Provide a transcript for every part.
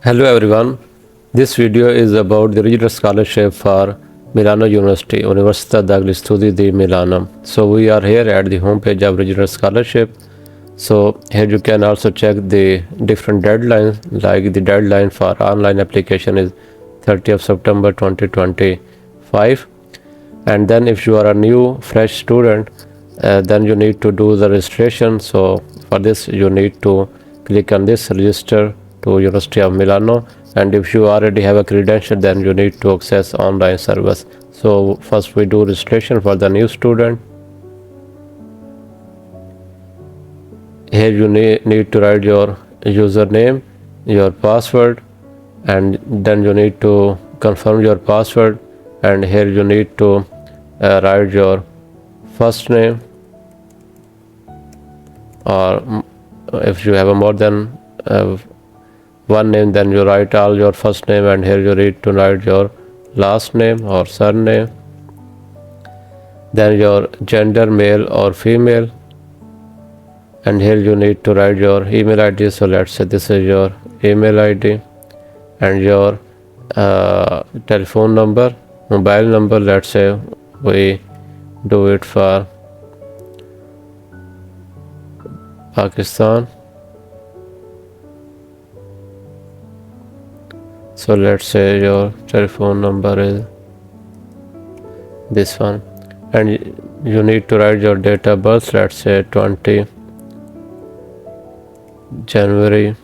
Hello everyone. This video is about the regional scholarship for Milano University, Università degli Studi di Milano. So we are here at the homepage of regional scholarship. So here you can also check the different deadlines, like the deadline for online application is 30th September 2025. And then if you are a new fresh student, then you need to do the registration. So for this you need to click on this register to University of Milano, and if you already have a credential, then you need to access online service. So first we do registration for the new student. Here you need to write your username, your password, and then you need to confirm your password, and here you need to write your first name, or if you have a more than one name, then you write all your first name, and here you need to write your last name or surname, then your gender, male or female, and here you need to write your email ID. So let's say this is your email ID, and your telephone number, mobile number. Let's say we do it for Pakistan. So let's say your telephone number is this one, and you need to write your date of birth. Let's say 20 January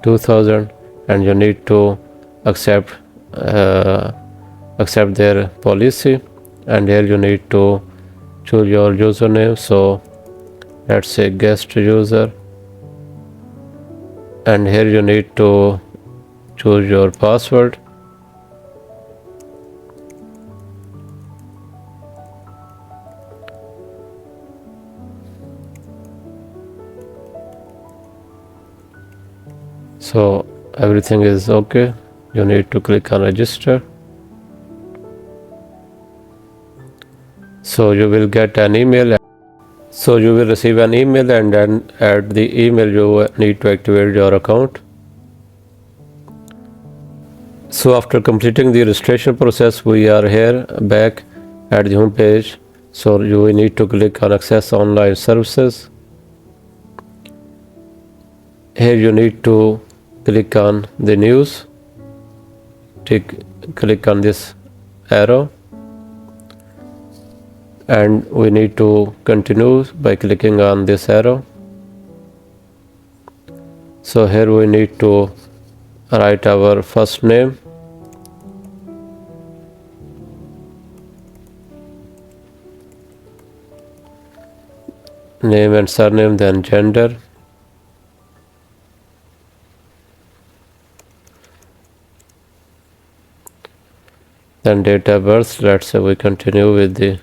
2000, and you need to accept their policy, and here you need to choose your username. So let's say guest user, and here you need to choose your password, so everything is okay. You need to click on register. So you will get an email. So you will receive an email, and then at the email you need to activate your account. So after completing the registration process, we are here back at the home page. So you need to click on access online services. Here you need to click on the news. Click on this arrow, and we need to continue by clicking on this arrow. So here we need to write our first name, name and surname, then gender, then date of birth. Let's say we continue with the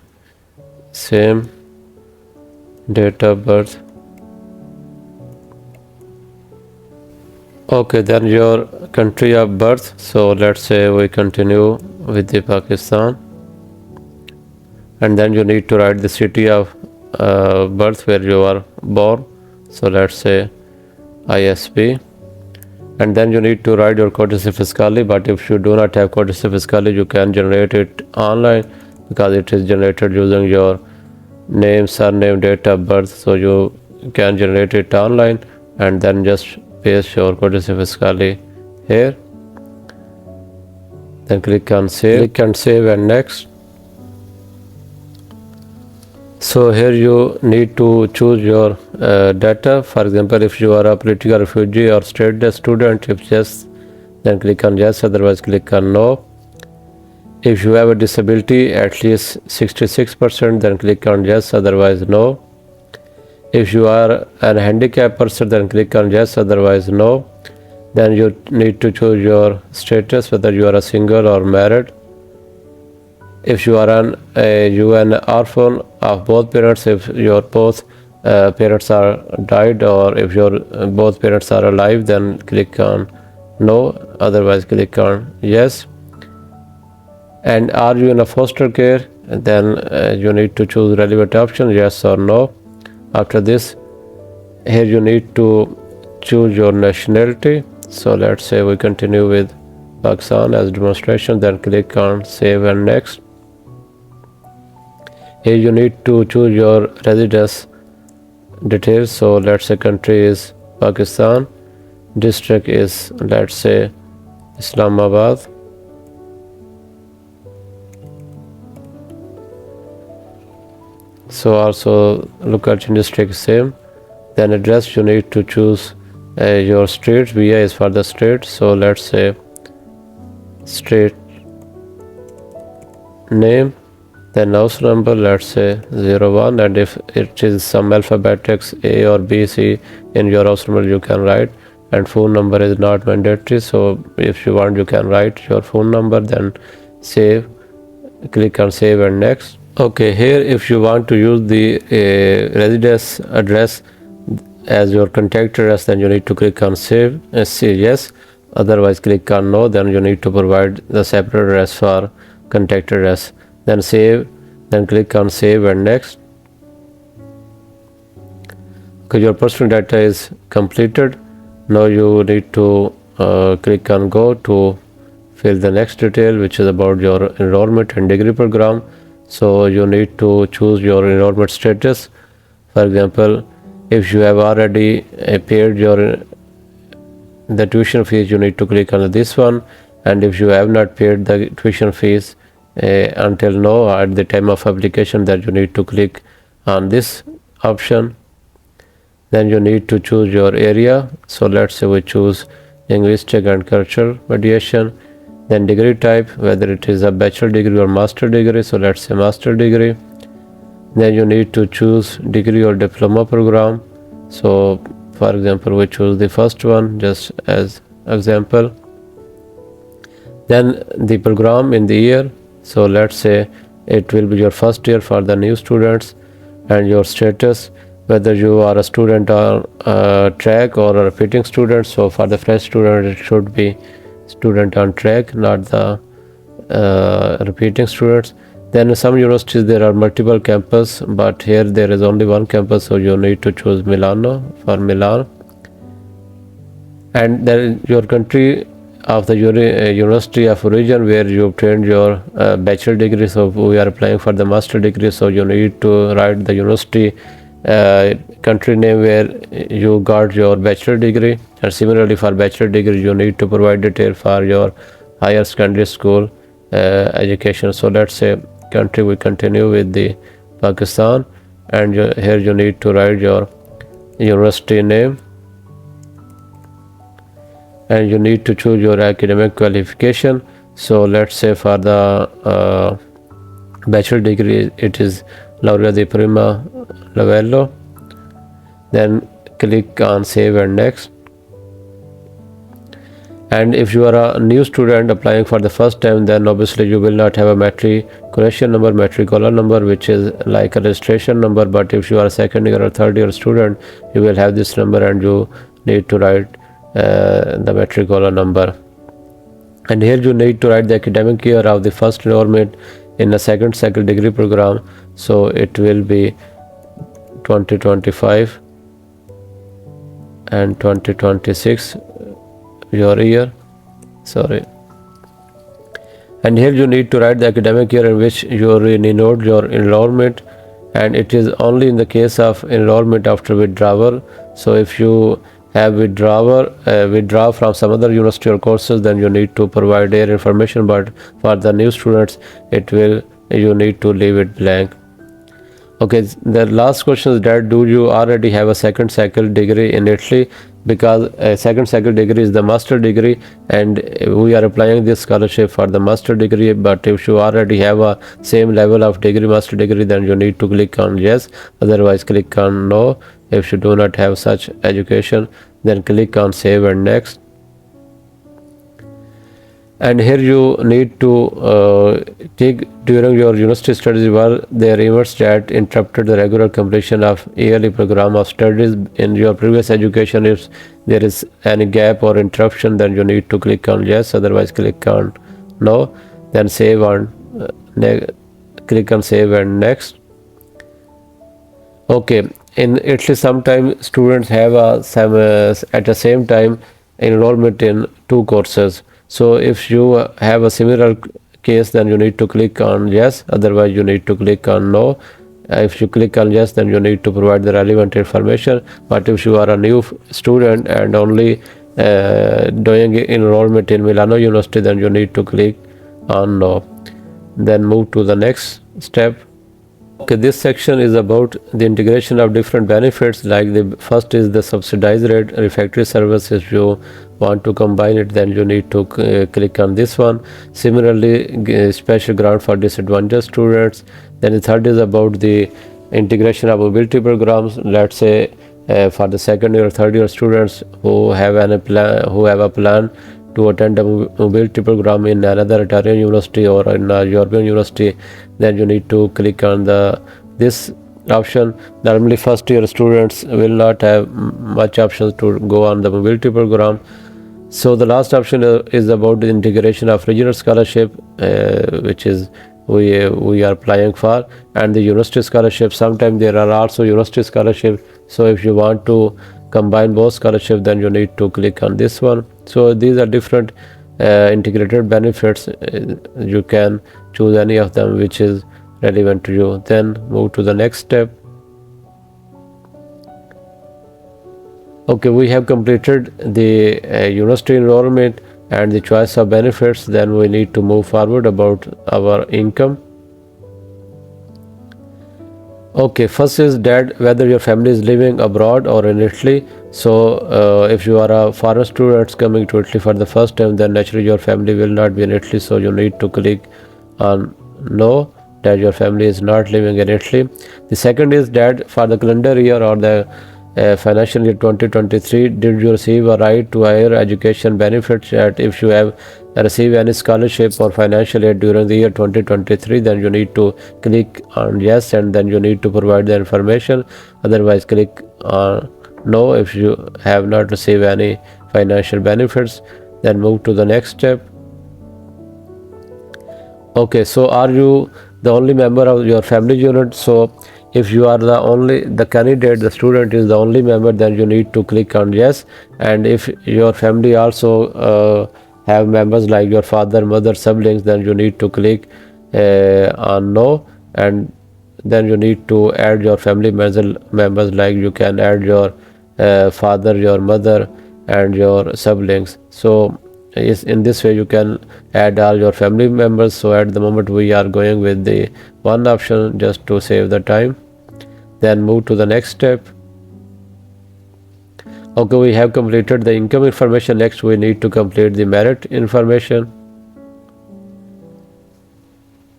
same date of birth. Okay, then your country of birth. So let's say we continue with the Pakistan, and then you need to write the city of birth where you are born. So let's say ISB, and then you need to write your codice fiscale. But if you do not have codice fiscale, you can generate it online, because it is generated using your name, surname, date of birth. So you can generate it online, and then just paste your codice fiscale here, then click on save, and next. So here you need to choose your data. For example, if you are a political refugee or stateless student, if yes, then click on yes, otherwise click on no. If you have a disability at least 66%, then click on yes, otherwise no. If you are a handicapped person, then click on yes, otherwise no. Then you need to choose your status, whether you are a single or married. If you are an orphan of both parents, if your both parents are died, or if your both parents are alive, then click on no, otherwise click on yes. And are you in a foster care, then you need to choose relevant option, yes or no. After this, here you need to choose your nationality. So let's say we continue with Pakistan as demonstration, then click on save and next. Here you need to choose your residence details. So let's say country is Pakistan, district is, let's say, Islamabad. So also local district is same. Then address, you need to choose your street. VI is for the street, so let's say street name. Then house number, let's say 01, and if it is some alphabetics A or B, C in your house number, you can write. And phone number is not mandatory, so if you want, you can write your phone number, then save, click on save and next. Okay, here if you want to use the residence address as your contact address, then you need to click on save, say yes, otherwise click on no, then you need to provide the separate address for contact address. Then save, then click on save and next. Okay, your personal data is completed. Now you need to click on go to fill the next detail, which is about your enrollment and degree program. So you need to choose your enrollment status. For example, if you have already paid the tuition fees, you need to click on this one, and if you have not paid the tuition fees until now at the time of application, then you need to click on this option. Then you need to choose your area. So let's say we choose linguistic and cultural mediation. Then degree type, whether it is a bachelor degree or master degree, so let's say master degree. Then you need to choose degree or diploma program. So for example, we choose the first one just as example. Then the program in the year, so let's say it will be your first year for the new students. And your status, whether you are a student or track or a repeating student. So for the fresh student, it should be student on track, not the repeating students. Then in some universities there are multiple campus, but here there is only one campus, so you need to choose Milano for Milan. And then your country of the university of origin where you obtained your bachelor degree. So we are applying for the master degree, so you need to write the university country name where you got your bachelor degree. And similarly for bachelor degree, you need to provide detail for your higher secondary school education. So let's say country, we continue with the Pakistan, and here you need to write your university name, and you need to choose your academic qualification. So let's say for the bachelor degree, it is laurea di prima livello. Then click on save and next. And if you are a new student applying for the first time, then obviously you will not have a matriculation number, matricular number, which is like a registration number. But if you are a second year or third year student, you will have this number, and you need to write the matricular number. And here you need to write the academic year of the first enrollment in a second cycle degree program. So it will be 2025 and 2026 your year, sorry. And here you need to write the academic year in which you renewed your enrollment, and it is only in the case of enrollment after withdrawal. So if you have withdraw from some other university or courses, then you need to provide their information, but for the new students you need to leave it blank. Okay, the last question is that do you already have a second cycle degree in Italy? Because a second cycle degree is the master degree, and we are applying this scholarship for the master degree. But if you already have a same level of degree, master degree, then you need to click on yes, otherwise click on no. If you do not have such education, then click on save and next. And here you need to take during your university studies were there events that interrupted the regular completion of yearly program of studies in your previous education. If there is any gap or interruption, then you need to click on yes, otherwise click on no. Then save on click on save and next. Okay, in Italy sometimes students have at the same time enrollment in 2 courses. So if you have a similar case, then you need to click on yes, otherwise you need to click on no. If you click on yes, then you need to provide the relevant information. But if you are a new student and only doing enrollment in Milano University, then you need to click on no. Then move to the next step. Okay, this section is about the integration of different benefits. Like the first is the subsidized rate refractory service. If you want to combine it, then you need to click on this one. Similarly, special grant for disadvantaged students. Then the third is about the integration of mobility programs. Let's say for the second year or third year students who have a plan to attend a mobility program in another Italian university or in a European university, then you need to click on this option. Normally first year students will not have much options to go on the mobility program. So the last option is about the integration of regional scholarship, which is we are applying for, and the university scholarship. Sometimes there are also university scholarship. So if you want to combine both scholarship, then you need to click on this one. So these are different integrated benefits. You can choose any of them which is relevant to you. Then move to the next step. Okay, we have completed the university enrollment and the choice of benefits. Then we need to move forward about our income. Okay, first is that whether your family is living abroad or in Italy. So if you are a foreign student coming to Italy for the first time, then naturally your family will not be in Italy. So you need to click on no, that your family is not living in Italy. The second is that for the calendar year or the financial year 2023, did you receive a right to higher education benefits? That if you have received any scholarship or financial aid during the year 2023, then you need to click on yes, and then you need to provide the information. Otherwise click on no if you have not received any financial benefits. Then move to the next step. Okay, so are you the only member of your family unit? So if you are the candidate, the student is the only member, then you need to click on yes. And if your family also have members like your father, mother, siblings, then you need to click on no. And then you need to add your family members, like you can add your father, your mother, and your siblings. So in this way you can add all your family members. So at the moment we are going with the one option just to save the time. Then move to the next step. Okay, we have completed the income information. Next we need to complete the merit information.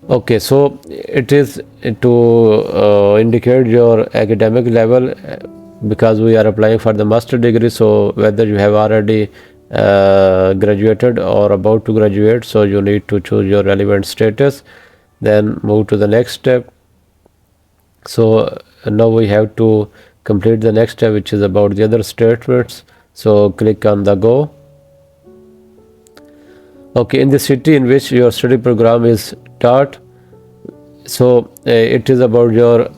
Okay, so it is to indicate your academic level, because we are applying for the master degree. So whether you have already graduated or about to graduate, so you need to choose your relevant status. Then move to the next step. So now we have to complete the next step, which is about the other statements. So click on the go. Okay, in the city in which your study program is taught, so it is about your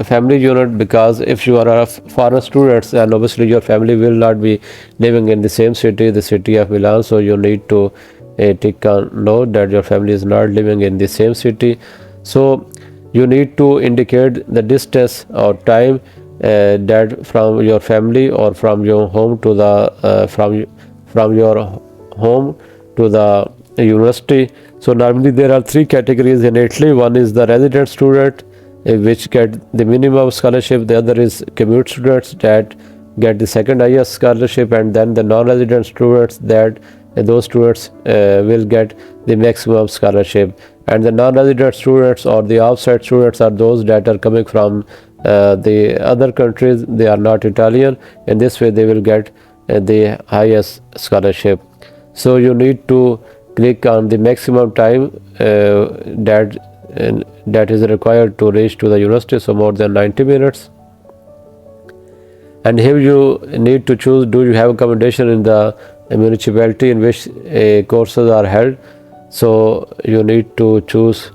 family unit, because if you are a foreign student, then obviously your family will not be living in the same city, the city of Milan. So you need to tick on no, that your family is not living in the same city. So you need to indicate the distance or time that from your family or from your home to the from your home to the university. So normally there are three categories in Italy. One is the resident student, which get the minimum scholarship. The other is commute students that get the second highest scholarship, and then the non-resident students, that those students will get the maximum scholarship. And the non-resident students or the outside students are those that are coming from the other countries. They are not Italian. In this way they will get the highest scholarship. So you need to click on the maximum time that is required to reach to the university, so more than 90 minutes. And here you need to choose, do you have accommodation in the municipality in which courses are held. So you need to choose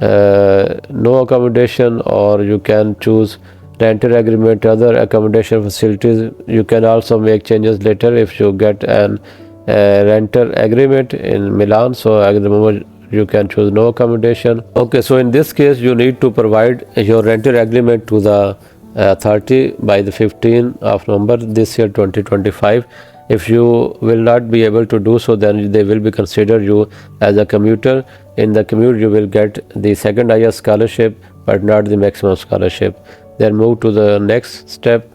no accommodation, or you can choose rental agreement, other accommodation facilities. You can also make changes later if you get an rental agreement in Milan. So at the moment you can choose no accommodation. Okay, so in this case you need to provide your rental agreement to the authority by the 15th of November this year 2025. If you will not be able to do so, then they will be consider you as a commuter. In the commute you will get the second highest scholarship but not the maximum scholarship. Then move to the next step.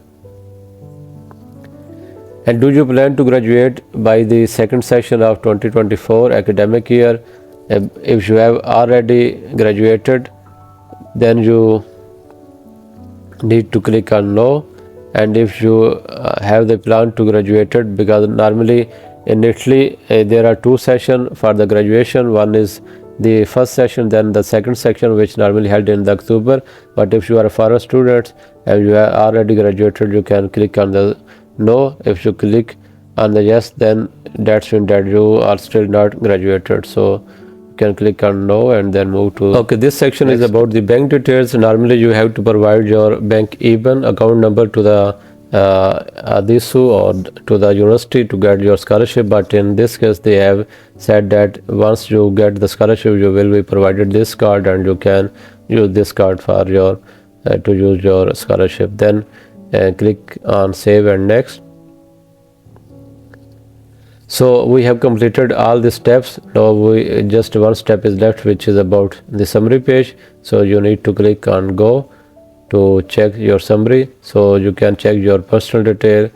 And do you plan to graduate by the second session of 2024 academic year? If you have already graduated, then you need to click on no. And if you have the plan to graduate, because normally in Italy there are two sessions for the graduation. One is the first session, then the second section, which normally held in the October. But if you are a foreign student and you are already graduated, you can click on the no. If you click on the yes, then that's mean that you are still not graduated. So you can click on no and then move to okay. This section is about the bank details. Normally you have to provide your bank IBAN account number to the Adisu or to the university to get your scholarship, but in this case they have said that once you get the scholarship you will be provided this card and you can use this card for your to use your scholarship. Then click on save and next. So we have completed all the steps. Now we just one step is left, which is about the summary page. So you need to click on go to check your summary. So you can check your personal detail.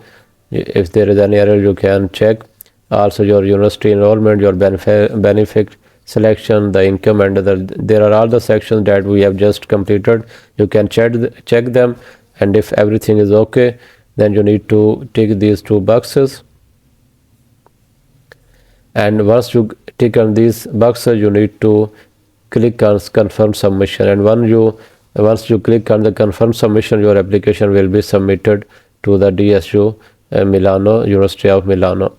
If there is any error you can check. Also your university enrollment, your benefit selection, the income, and other. There are all the sections that we have just completed. You can check them, and if everything is okay, then you need to tick these two boxes. And once you tick on these boxes, you need to click on confirm submission. And once you click on the confirm submission, your application will be submitted to the DSU Milano, University of Milano.